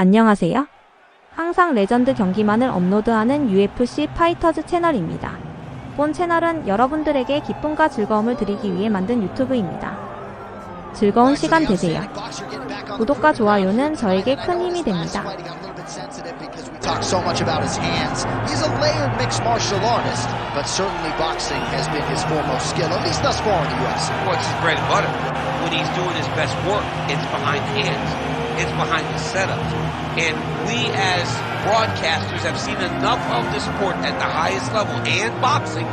안녕하세요. 항상 레전드 경기만을 업로드하는 UFC 파이터즈 채널입니다. 본 채널은 여러분들에게 기쁨과 즐거움을 드리기 위해 만든 유튜브입니다. 즐거운 시간 되세요. 구독과 좋아요는 저에게 큰 힘이 됩니다. Talk so much about his hands. He's a layered mixed martial artist, but certainly boxing has been his foremost skill, at least thus far in the UFC. Well, it's his bread and butter. When he's doing his best work, it's behind the hands. It's behind the setups. And we as broadcasters have seen enough of the sport at the highest level and boxing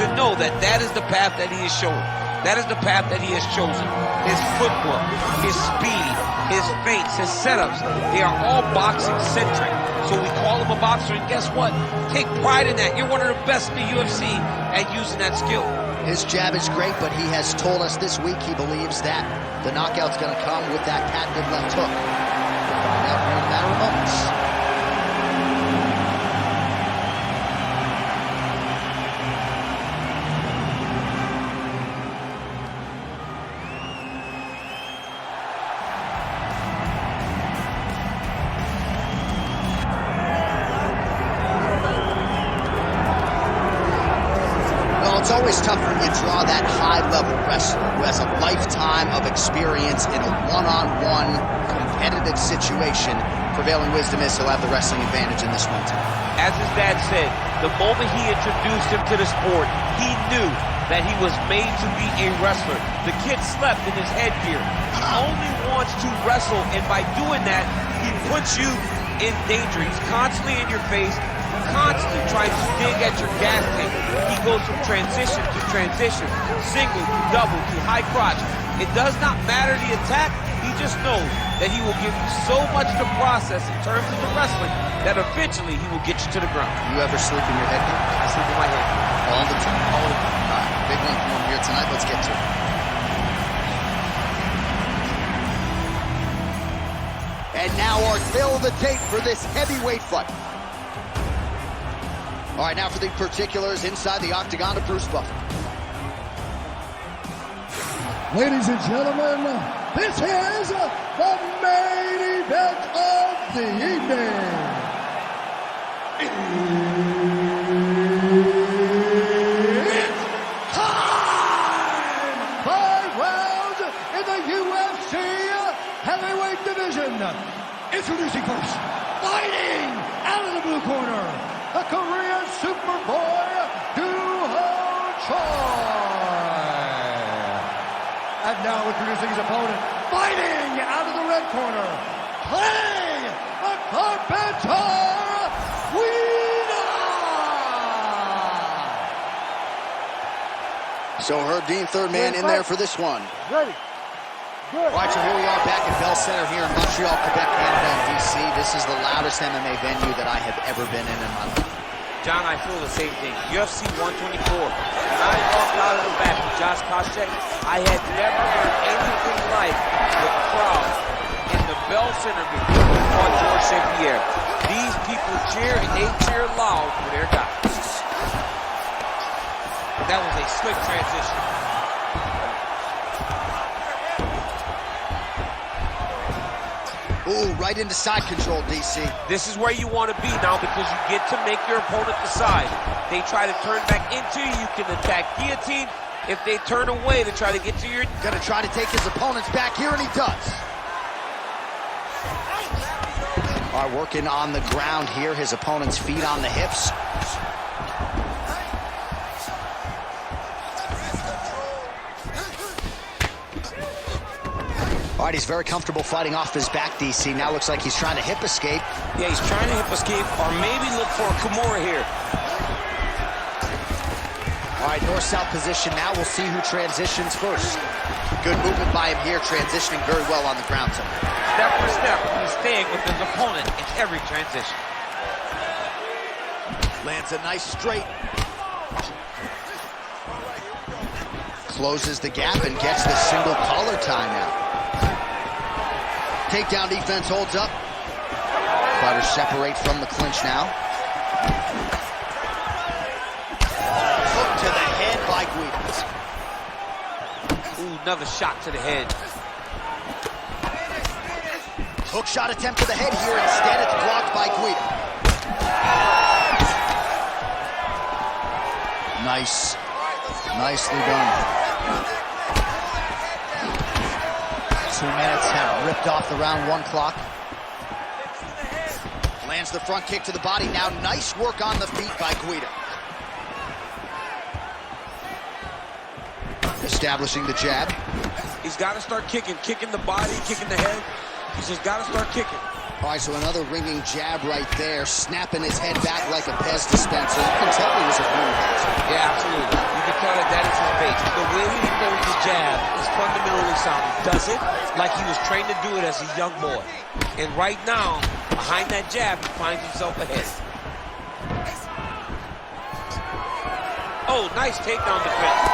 to know that that is the path that he is showing. That is the path that he has chosen. His footwork, his speed, his feints, his setups, they are all boxing-centric. So we call him a boxer, and guess what? Take pride in that. You're one of the best in the UFC at using that skill. His jab is great, but he has told us this week he believes that the knockout's going to come with that patented left hook. We'll find out here in a matter of moments. It's always tough when you draw that high-level wrestler who has a lifetime of experience in a one-on-one competitive situation. Prevailing wisdom is he'll have the wrestling advantage in this one too. As his dad said, the moment he introduced him to the sport, he knew that he was made to be a wrestler. The kid slept in his headgear. He only wants to wrestle, and by doing that, he puts you in danger. He's constantly in your face, constantly trying to dig at your gas tank. He goes from transition to transition, single to double to high crotch. It does not matter the attack. He just knows that he will give you so much to process in terms of the wrestling that eventually he will get you to the ground. You ever sleep in your head? I sleep in my head. All the time? All the time. All right, big one from here tonight. Let's get to it. And now our fill the tape for this heavyweight fight. All right, now for the particulars inside the octagon of Bruce Buffer. Ladies and gentlemen, this is the main event of the evening. It's time! 5 rounds in the UFC heavyweight division. Introducing first, fighting out of the blue corner, the Korean Superboy, Doo-Ho Choi. And now introducing his opponent, fighting out of the red corner, playing the Carpenter, Weena. So Herb Dean, third man in there for this one. Ready. Good. All right, so here we are back at Bell Center here in Montreal, Quebec, Canada, and DC. This is the loudest MMA venue that I have ever been in my life. John, I feel the same thing. UFC 124. When I walked out of the back with Josh Koscheck, I had never heard anything like the crowd in the Bell Center before we fought George St. Pierre. These people cheer, and they cheer loud for their guy. That was a slick transition. Ooh, right into side control, DC. This is where you want to be now because you get to make your opponent decide. They try to turn back into you, you can attack guillotine. If they turn away to try to get to your... Gonna try to take his opponents back here, and he does. All right, working on the ground here. His opponent's feet on the hips. All right, he's very comfortable fighting off his back, DC. Now looks like he's trying to hip escape. Yeah, he's trying to hip escape or maybe look for a Kimura here. All right, north-south position now. We'll see who transitions first. Good movement by him here, transitioning very well on the ground tonight. Step for step, he's staying with his opponent in every transition. Lands a nice straight. Closes the gap and gets the single collar tie now. Takedown defense holds up. Fighters separate from the clinch now. Hook to the head by Guidas. Ooh, another shot to the head. Hook shot attempt to the head here. Instead, it's blocked by Guida. Nice. Nicely done. 2 minutes have ripped off the round 1 clock. Lands the front kick to the body now. Nice work on the feet by Guida. Establishing the jab. He's got to start kicking the body, kicking the head. He's just got to start kicking. All right, so another ringing jab right there, snapping his head back like a Pez dispenser. You can tell he was a fool. Yeah, absolutely. You can tell that is his base. The way he throws the jab is fundamentally sound. He does it like he was trained to do it as a young boy. And right now, behind that jab, he finds himself ahead. Oh, nice takedown defense.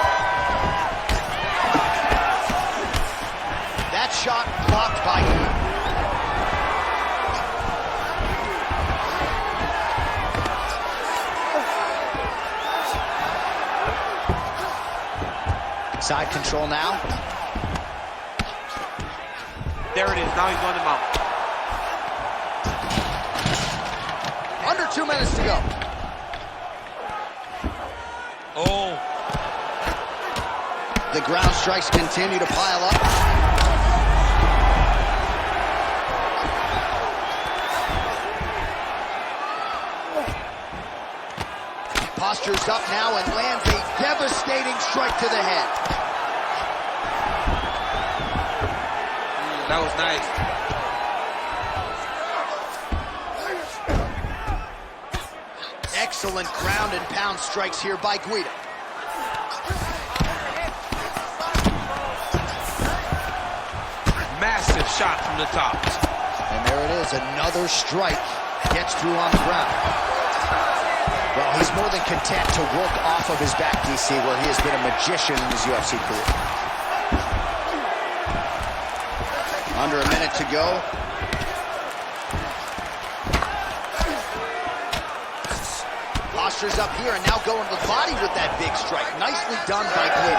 That shot blocked by him. Side control now. There it is. Now he's on the mount. Under 2 minutes to go. Oh. The ground strikes continue to pile up. Postures up now and lands a devastating strike to the head. That was nice. Excellent ground and pound strikes here by Guida. Massive shot from the top. And there it is, another strike. Gets through on the ground. Well, he's more than content to work off of his back, DC, where he has been a magician in his UFC career. Under a minute to go. Postures up here and now going to the body with that big strike. Nicely done by Guida.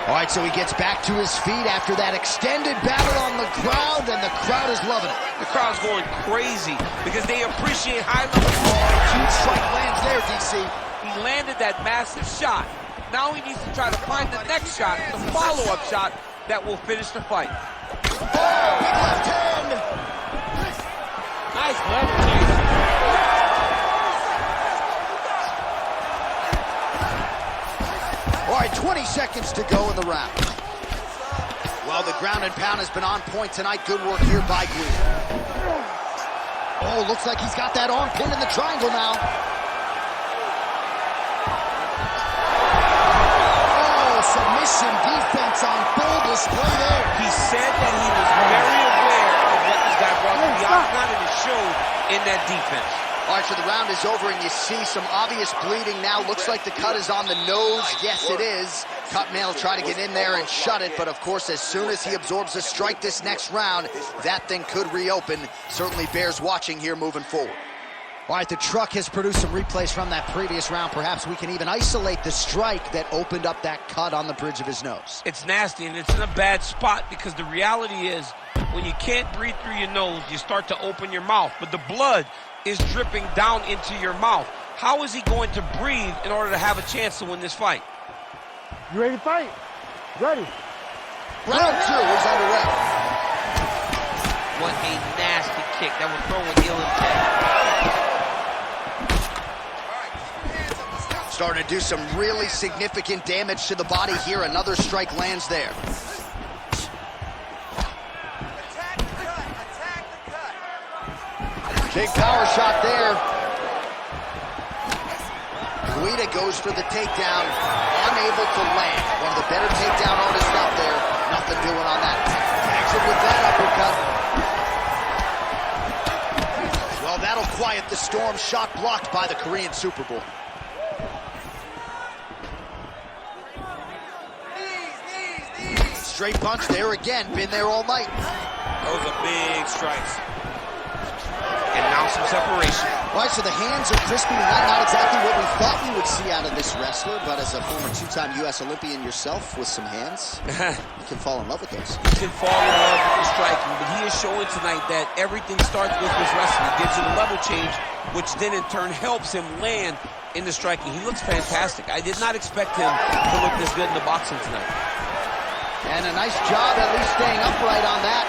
All right, so he gets back to his feet after that extended battle on the ground, and the crowd is loving it. The crowd's going crazy because they appreciate high-level. Huge strike lands there, DC. He landed that massive shot. Now he needs to try to find the next shot, the follow-up shot that will finish the fight. Oh, big left hand. Nice leverage. All right, 20 seconds to go in the round. Well, the ground and pound has been on point tonight. Good work here by Guida. Oh, looks like he's got that arm pinned in the triangle now. Oh, submission defense on full display there. He said that he was very aware of what this guy brought to the octagon, and it showed in that defense. All right, so the round is over, and you see some obvious bleeding now. Looks like the cut is on the nose. Yes, it is. Cutman will try to get in there and shut it, but of course, as soon as he absorbs a strike this next round, that thing could reopen. Certainly bears watching here moving forward. All right, the truck has produced some replays from that previous round. Perhaps we can even isolate the strike that opened up that cut on the bridge of his nose. It's nasty, and it's in a bad spot because the reality is when you can't breathe through your nose, you start to open your mouth, but the blood is dripping down into your mouth. How is he going to breathe in order to have a chance to win this fight? You ready to fight? Ready. Round 2 is underway. What a nasty kick. That will throw an ill intent. Starting to do some really significant damage to the body here. Another strike lands there. Big power shot there. Guida goes for the takedown, unable to land. One of the better takedown artists out there. Nothing doing on that. Tags him with that uppercut. Well, that'll quiet the storm. Shot blocked by the Korean Superboy. Straight punch there again. Been there all night. Those are big strikes. And now some separation. All right, so the hands are crispy. Not exactly what we thought we would see out of this wrestler, but as a former two-time U.S. Olympian yourself with some hands, you can fall in love with those. He can fall in love with the striking, but he is showing tonight that everything starts with his wrestling. It gives him a level change, which then in turn helps him land in the striking. He looks fantastic. I did not expect him to look this good in the boxing tonight. And a nice job at least staying upright on that.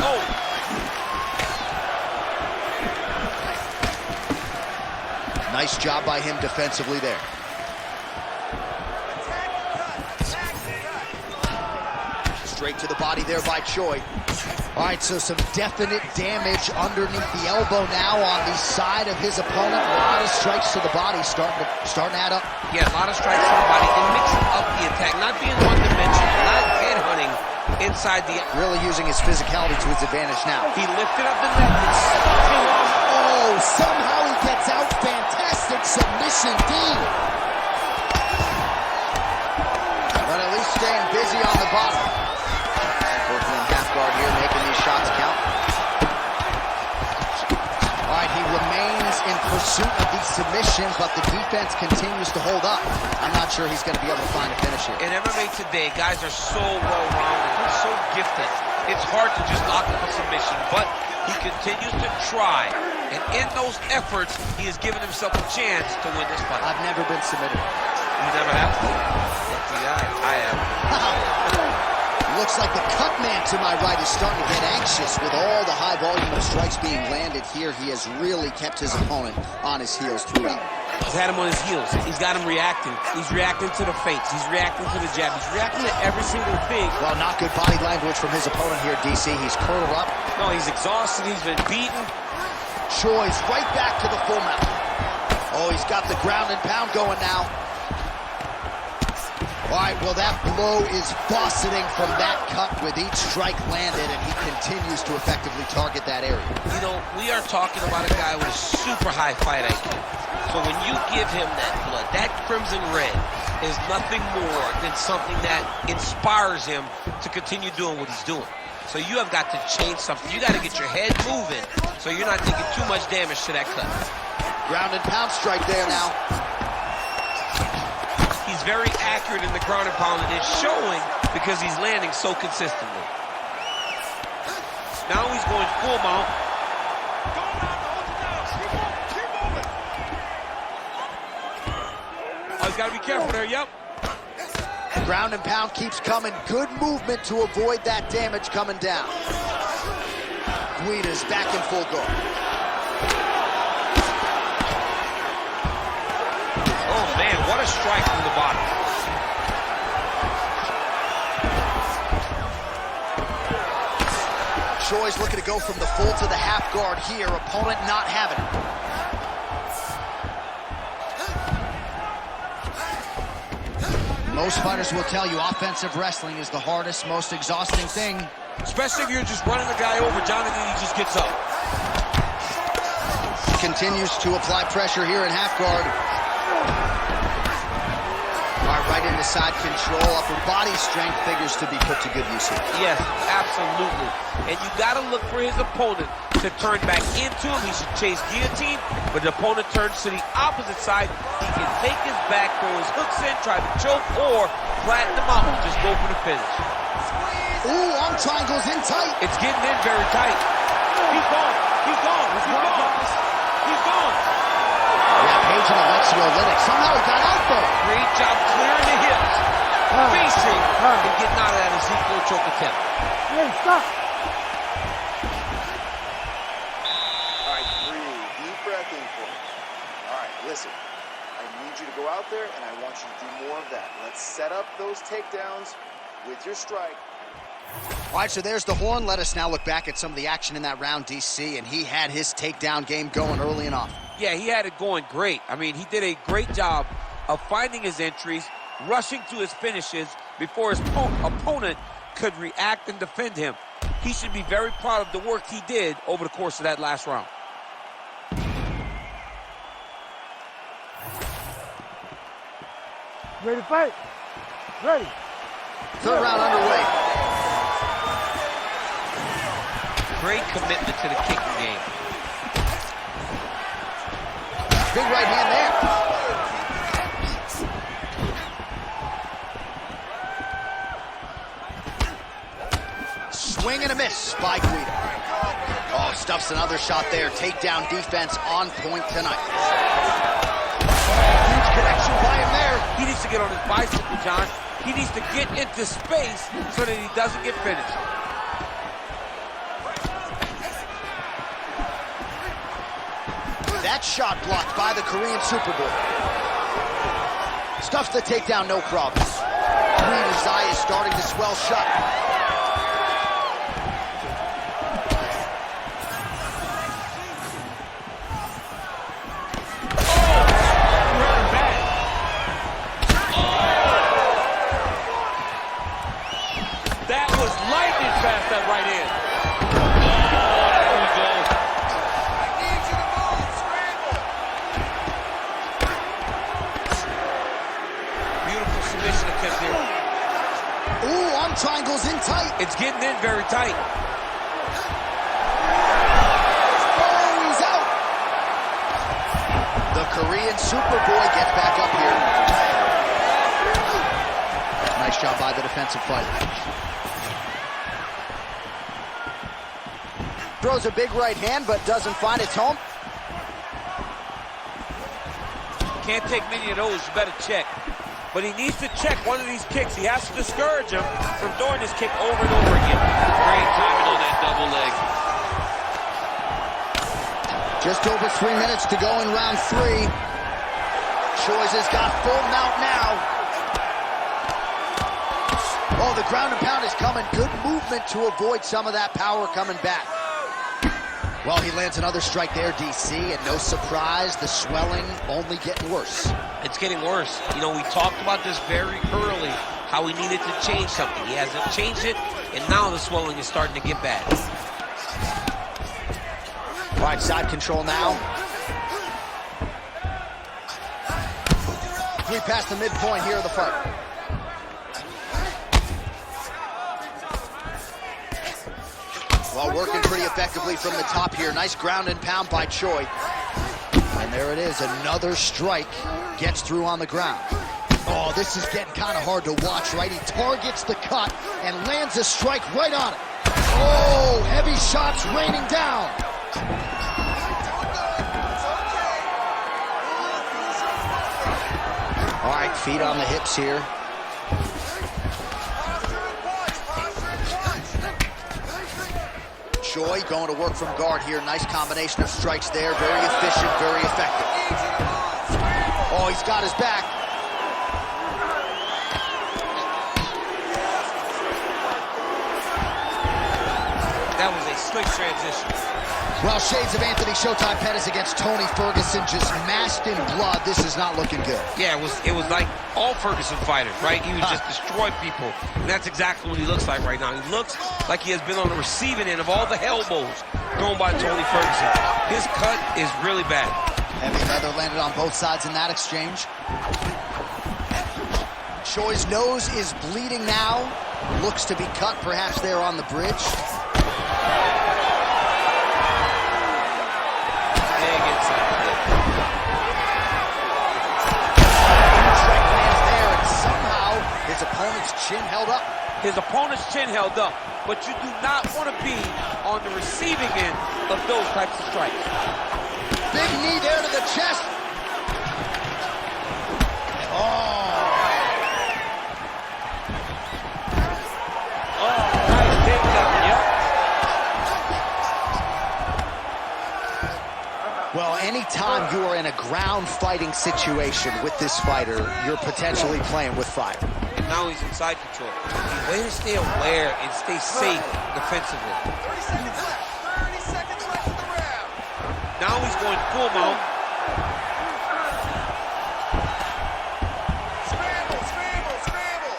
Oh! Nice job by him defensively there. Straight to the body there by Choi. All right, so some definite damage underneath the elbow now on the side of his opponent. A lot of strikes to the body starting to add up. Yeah, a lot of strikes to the body and mixing up the attack, not being one-dimensional, not headhunting inside the... Really using his physicality to his advantage now. He lifted up the neck and stuck him off. Oh, somehow he gets out. Fantastic submission, D. But at least staying busy on the bottom. Working in half guard here, making these shots count. All right, he remains in pursuit of the submission, but the defense continues to hold up. I'm not sure he's going to be able to find a finish here. In MMA today, guys are so well-rounded. They're so gifted. It's hard to just lock up a submission, but he continues to try. And in those efforts, he has given himself a chance to win this fight. I've never been submitted. You never have? Lucky I have. Looks like the cut man to my right is starting to get anxious with all the high volume of strikes being landed here. He has really kept his opponent on his heels throughout. He's had him on his heels. He's got him reacting. He's reacting to the feints. He's reacting to the jab. He's reacting to every single thing. Well, not good body language from his opponent here, DC. He's curled up. No, he's exhausted. He's been beaten. Choi's right back to the full mount. Oh, he's got the ground and pound going now. All right, well, that blow is fauceting from that cut with each strike landed, and he continues to effectively target that area. You know, we are talking about a guy with a super high fight IQ. So when you give him that blood, that crimson red is nothing more than something that inspires him to continue doing what he's doing. So you have got to change something. You got to get your head moving so you're not taking too much damage to that cut. Ground and pound strike there now. He's very accurate in the ground and pound, and it's showing because he's landing so consistently. Now he's going full mount. Oh, he's got to be careful there, yep. Ground and pound keeps coming. Good movement to avoid that damage coming down. Guida's back in full guard. Oh, man, what a strike from the bottom. Choi's looking to go from the full to the half guard here. Opponent not having it. Most fighters will tell you offensive wrestling is the hardest, most exhausting thing. Especially if you're just running the guy over, Jonathan, he just gets up. Continues to apply pressure here in half guard. All right, right into side control. Upper body strength figures to be put to good use here. Yes, absolutely. And you got to look for his opponent to turn back into him. He should chase guillotine, but the opponent turns to the opposite side. He can take his back, throw his hooks in, try to choke, or flatten him out and just go for the finish. Ooh, arm triangles in tight. It's getting in very tight. He's gone. He's gone. He's gone. He's gone. Yeah, Page and electrolytic. Somehow he got out there. Great job clearing the hips, facing, and getting out of that Ezekiel choke attempt. Hey, stop. All right, breathe. Deep breath in for me. All right, listen. I need you to go out there, and I want you to do more of that. Let's set up those takedowns with your strike. All right, so there's the horn. Let us now look back at some of the action in that round, DC, and he had his takedown game going early and often. Yeah, he had it going great. I mean, he did a great job of finding his entries, rushing to his finishes before his opponent could react and defend him. He should be very proud of the work he did over the course of that last round. Ready to fight? Ready. Third round underway. great commitment to the kicking game. Big right hand there. Swing and a miss by Guida. Oh, stuffs another shot there. Takedown defense on point tonight. Huge connection by him there. He needs to get on his bicycle, John. He needs to get into space so that he doesn't get finished. That shot blocked by the Korean Superboy. Stuffs the takedown, no problem. Guida's eye is starting to swell shut. Triangles in tight. It's getting in very tight. Oh, he's out. The Korean Superboy gets back up here. Nice job by the defensive fighter. Throws a big right hand, but doesn't find its home. Can't take many of those. You better check. But he needs to check one of these kicks. He has to discourage him from throwing this kick over and over again. Great timing on that double leg. Just over 3 minutes to go in round 3. Choi's has got full mount now. Oh, the ground and pound is coming. Good movement to avoid some of that power coming back. Well, he lands another strike there, DC, and no surprise, the swelling only getting worse. It's getting worse. You know, we talked about this very early, how he needed to change something. He hasn't changed it, and now the swelling is starting to get bad. All right, side control now. 3 past the midpoint here of the fight. Well, working pretty effectively from the top here. Nice ground and pound by Choi. And there it is, another strike gets through on the ground. Oh, this is getting kind of hard to watch, right? He targets the cut and lands a strike right on it. Oh, heavy shots raining down. All right, feet on the hips here. Choi going to work from guard here. Nice combination of strikes there. Very efficient, very effective. Oh, he's got his back. That was a slick transition. Well, shades of Anthony Showtime Pettis against Tony Ferguson, just masked in blood. This is not looking good. Yeah, it was like all Ferguson fighters, right? He would just destroy people. And that's exactly what he looks like right now. He looks like he has been on the receiving end of all the elbows thrown by Tony Ferguson. His cut is really bad. Heavy leather landed on both sides in that exchange. Choi's nose is bleeding now. Looks to be cut, perhaps there on the bridge. His opponent's chin held up. His opponent's chin held up, but you do not want to be on the receiving end of those types of strikes. Big knee there to the chest. Nice takedown, yep. Well, anytime you are in a ground fighting situation with this fighter, you're potentially playing with fire. Now he's in side control. Way to stay aware and stay safe defensively. 30 seconds left in the round. Now he's going full mount. Scramble, scramble, scramble.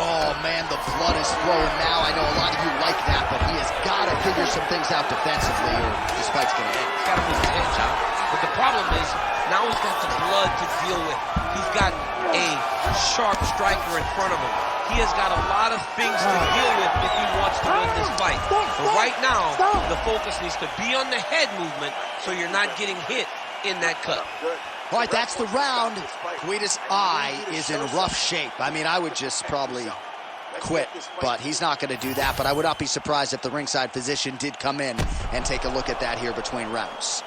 Oh, man, the blood is flowing now. I know a lot of you like that, but he has got to figure some things out defensively or this fight's going to end. He's got to move his head, John. But the problem is, now he's got the blood to deal with. He's got a sharp striker in front of him. He has got a lot of things to deal with if he wants to win this fight. But right now, the focus needs to be on the head movement so you're not getting hit in that cut. All right, that's the round. Guida's eye is in rough shape. I mean, I would just probably quit, but he's not going to do that. But I would not be surprised if the ringside physician did come in and take a look at that here between rounds.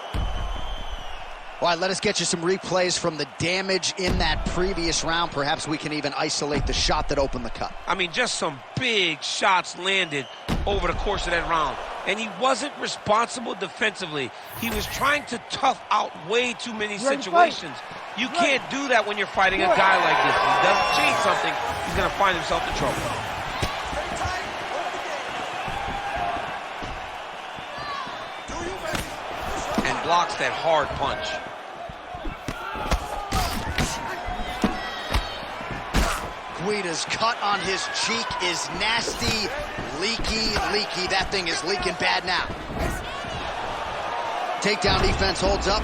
All right, let us get you some replays from the damage in that previous round. Perhaps we can even isolate the shot that opened the cut. I mean, just some big shots landed over the course of that round. And he wasn't responsible defensively. He was trying to tough out way too many situations. You can't do that when you're fighting a guy like this. If he doesn't change something, he's going to find himself in trouble. And blocks that hard punch. Guida's cut on his cheek is nasty, leaky. That thing is leaking bad now. Takedown defense holds up.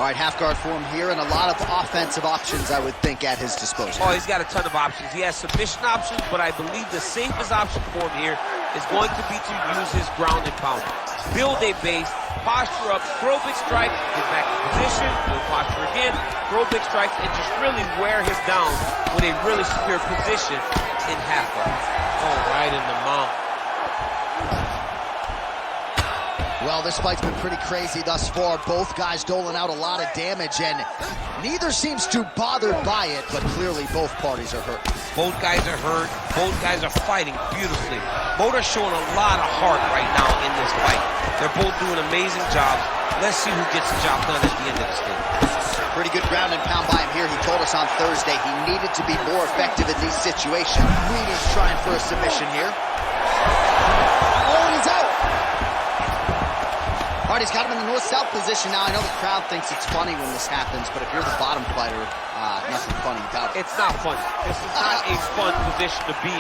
All right, half guard for him here, and a lot of offensive options, I would think, at his disposal. Oh, he's got a ton of options. He has submission options, but I believe the safest option for him here is going to be to use his ground and pound. Build a base, posture up, throw big strikes, get back in position, build posture again, throw big strikes, and just really wear him down with a really secure position in half guard. Oh, right in the mouth. Well, this fight's been pretty crazy thus far. Both guys doling out a lot of damage, and neither seems too bothered by it, but clearly both parties are hurt. Both guys are hurt. Both guys are fighting beautifully. Both are showing a lot of heart right now in this fight. They're both doing amazing jobs. Let's see who gets the job done at the end of this thing. Pretty good ground and pound by him here. He told us on Thursday he needed to be more effective in these situations. Guida's trying for a submission here. Oh, and he's out. All right, he's got him in the north-south position now. I know the crowd thinks it's funny when this happens, but if you're the bottom fighter, nothing funny about it. It's not funny. This is not a fun position to be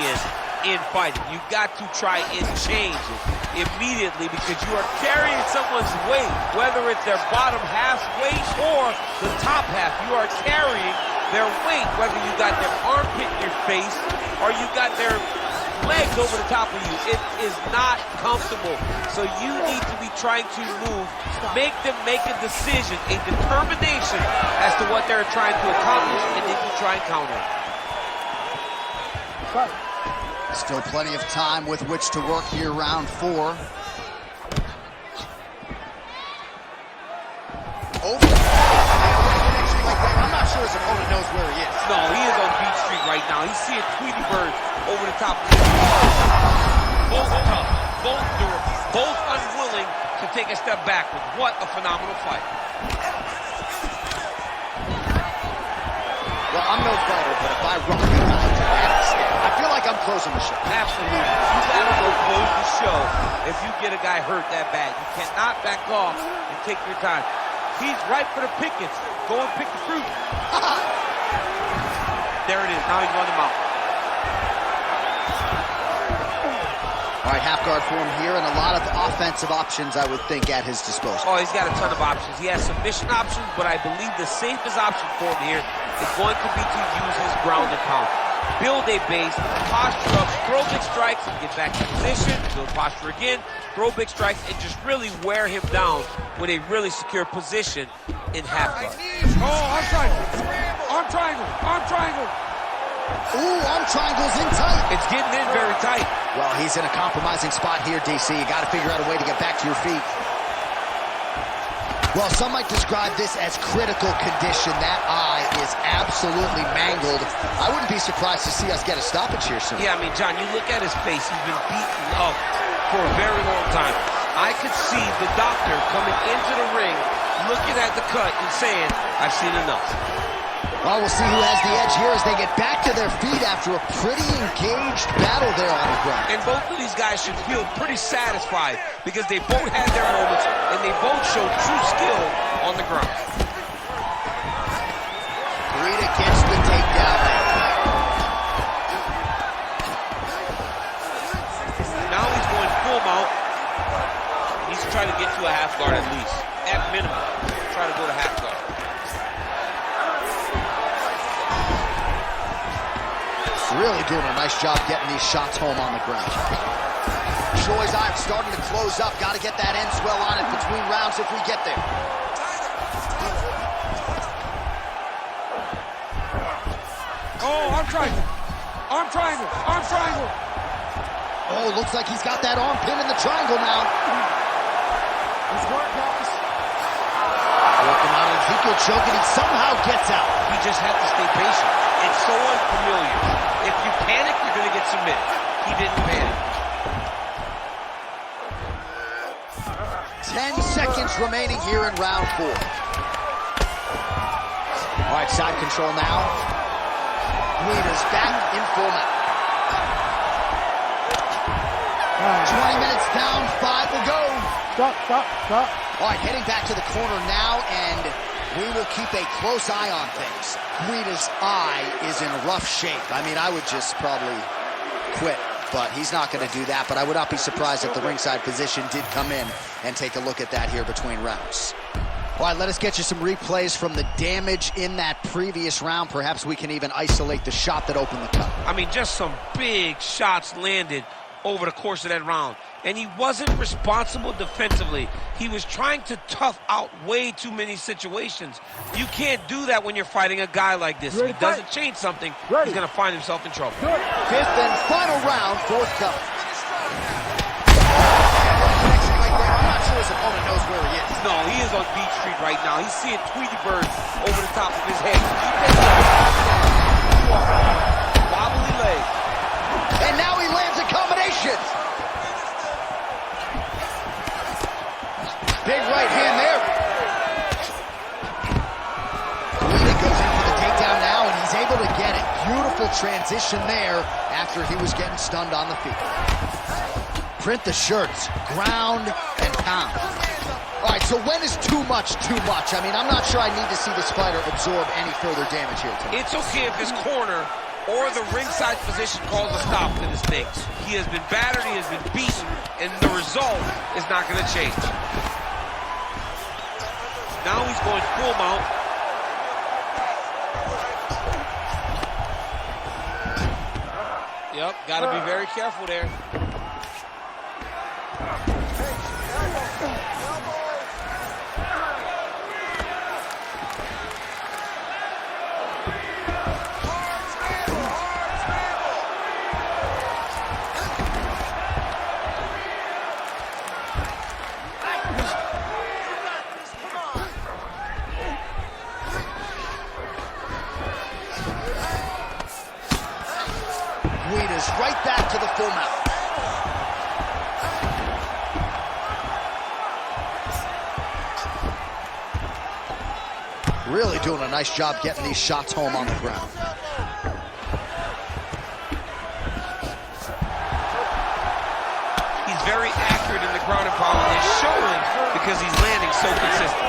in fighting. You've got to try and change it immediately because you are carrying someone's weight, whether it's their bottom half weight or the top half. You are carrying their weight, whether you got their armpit in your face or you got their legs over the top of you. It is not comfortable. So you need to be trying to move, make them make a decision, a determination as to what they're trying to accomplish, and then you try and counter it. Still plenty of time with which to work here, round 4. Over. I'm not sure his opponent knows where he is. No, he is on Beach Street right now. He's seeing Tweety Bird over the top of him. Both tough, both durable, both unwilling to take a step backward. What a phenomenal fight. Well, I'm no fighter, but if I rock you out, I feel like I'm closing the show. Absolutely. You gotta go close the show if you get a guy hurt that bad. You cannot back off and take your time. He's right for the pickets. Go and pick the fruit. There it is. Now he's running him out. All right, half guard for him here, and a lot of offensive options, I would think, at his disposal. Oh, he's got a ton of options. He has submission options, but I believe the safest option for him here is going to be to use his ground and pound. Build a base, posture up, throw big strikes, and get back in position, build posture again, throw big strikes, and just really wear him down with a really secure position in half guard. Oh, arm triangle. Arm triangle. Arm triangle. Ooh, arm triangle's in tight. It's getting in very tight. Well, he's in a compromising spot here, DC. You got to figure out a way to get back to your feet. Well, some might describe this as critical condition. That eye is absolutely mangled. I wouldn't be surprised to see us get a stoppage here soon. Yeah, I mean, John, you look at his face. He's been beaten up for a very long time. I could see the doctor coming into the ring, looking at the cut and saying, I've seen enough. Well, we'll see who has the edge here as they get back to their feet after a pretty engaged battle there on the ground. And both of these guys should feel pretty satisfied because they both had their moments and they both showed true skill on the ground. Guida gets the takedown. Now he's going full mount. He's trying to get to a half guard at least. At minimum, try to go to half guard. Really doing a nice job getting these shots home on the ground. Choi's eye starting to close up. Got to get that end swell on it between rounds if we get there. Oh, arm triangle. Arm triangle. Arm triangle. Oh, looks like he's got that arm pin in the triangle now. He's working, guys. Working on Ezekiel choke, and he somehow gets out. He just had to stay patient. It's so unfamiliar. If you panic, you're going to get submitted. He didn't panic. 10 seconds remaining here in round 4. All right, side control now. Guida's back in full mount. 20 minutes down, 5 to go. Stop. All right, heading back to the corner now, and we will keep a close eye on things. Guida's eye is in rough shape. I mean, I would just probably quit, but he's not going to do that. But I would not be surprised if the ringside physician did come in and take a look at that here between rounds. All right, let us get you some replays from the damage in that previous round. Perhaps we can even isolate the shot that opened the cut. I mean, just some big shots landed over the course of that round. And he wasn't responsible defensively. He was trying to tough out way too many situations. You can't do that when you're fighting a guy like this. If he doesn't change something, he's going to find himself in trouble. 5th and final round, forthcoming. I'm not sure his opponent knows where he is. No, he is on Beach Street right now. He's seeing Tweety Bird over the top of his head. Wobbly leg. And now he lands a combination. Big right hand there. Guida goes in for the takedown now, and he's able to get it. Beautiful transition there after he was getting stunned on the feet. Print the shirts, ground and pound. All right, so when is too much too much? I mean, I'm not sure I need to see this fighter absorb any further damage here tonight. It's okay if his corner or the ringside position calls a stop to this thing. He has been battered, he has been beaten, and the result is not going to change. Now he's going full mount. Yep, got to be very careful there. Guida's right back to the full mount. Really doing a nice job getting these shots home on the ground. He's very accurate in the ground and pound, and it's showing because he's landing so consistently.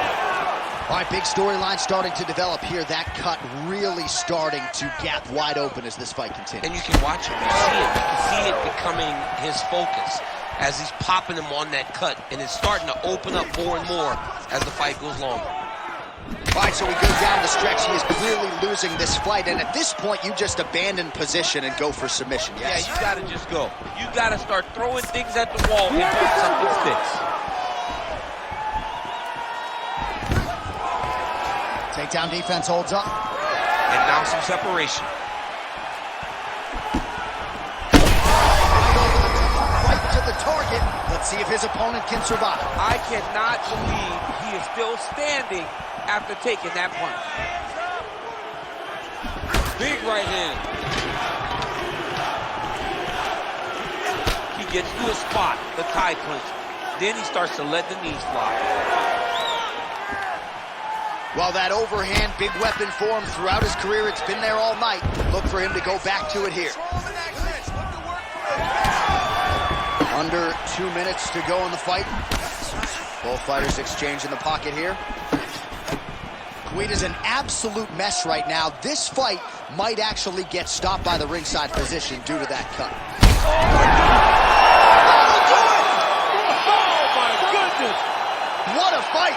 All right, big storyline starting to develop here. That cut really starting to gap wide open as this fight continues. And you can watch it. You see it. You can see it becoming his focus as he's popping him on that cut, and it's starting to open up more and more as the fight goes longer. All right, so we go down the stretch. He is clearly losing this fight, and at this point, you just abandon position and go for submission. Yes? Yeah, you got to just go. You got to start throwing things at the wall and hope something sticks. Takedown defense holds up. And now some separation. Right to the target. Let's see if his opponent can survive. I cannot believe he is still standing after taking that punch. Big right hand. He gets to a spot, the tie clinch. Then he starts to let the knees fly. Well, that overhand big weapon for him throughout his career. It's been there all night. Look for him to go back to it here. Under 2 minutes to go in the fight. Both fighters exchange in the pocket here. Guida's an absolute mess right now. This fight might actually get stopped by the ringside physician due to that cut. Oh my goodness! What a fight!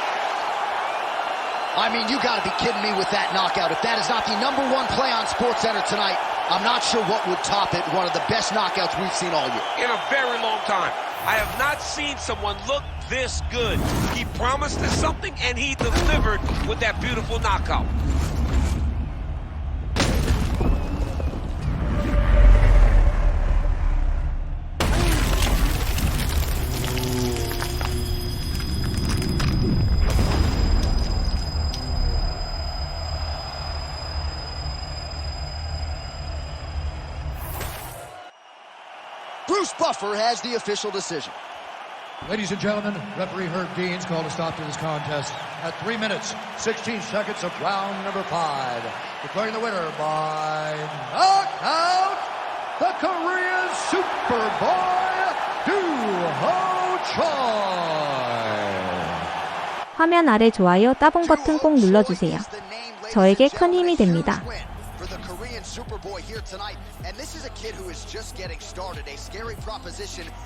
I mean, you gotta be kidding me with that knockout. If that is not the #1 play on SportsCenter tonight, I'm not sure what would top it. One of the best knockouts we've seen all year. In a very long time. I have not seen someone look this good. He promised us something, and he delivered with that beautiful knockout. Bruce Buffer has the official decision. Ladies and gentlemen, referee Herb Dean's called a stop to this contest at 3 minutes, 16 seconds of round number 5. Declaring the winner by knockout, the Korean Superboy, Duho Choi. 화면 아래 좋아요, 따봉 버튼 꼭 눌러주세요. 저에게 큰 힘이 됩니다. For the Korean Superboy here tonight, and this is a kid who is just getting started, a scary proposition.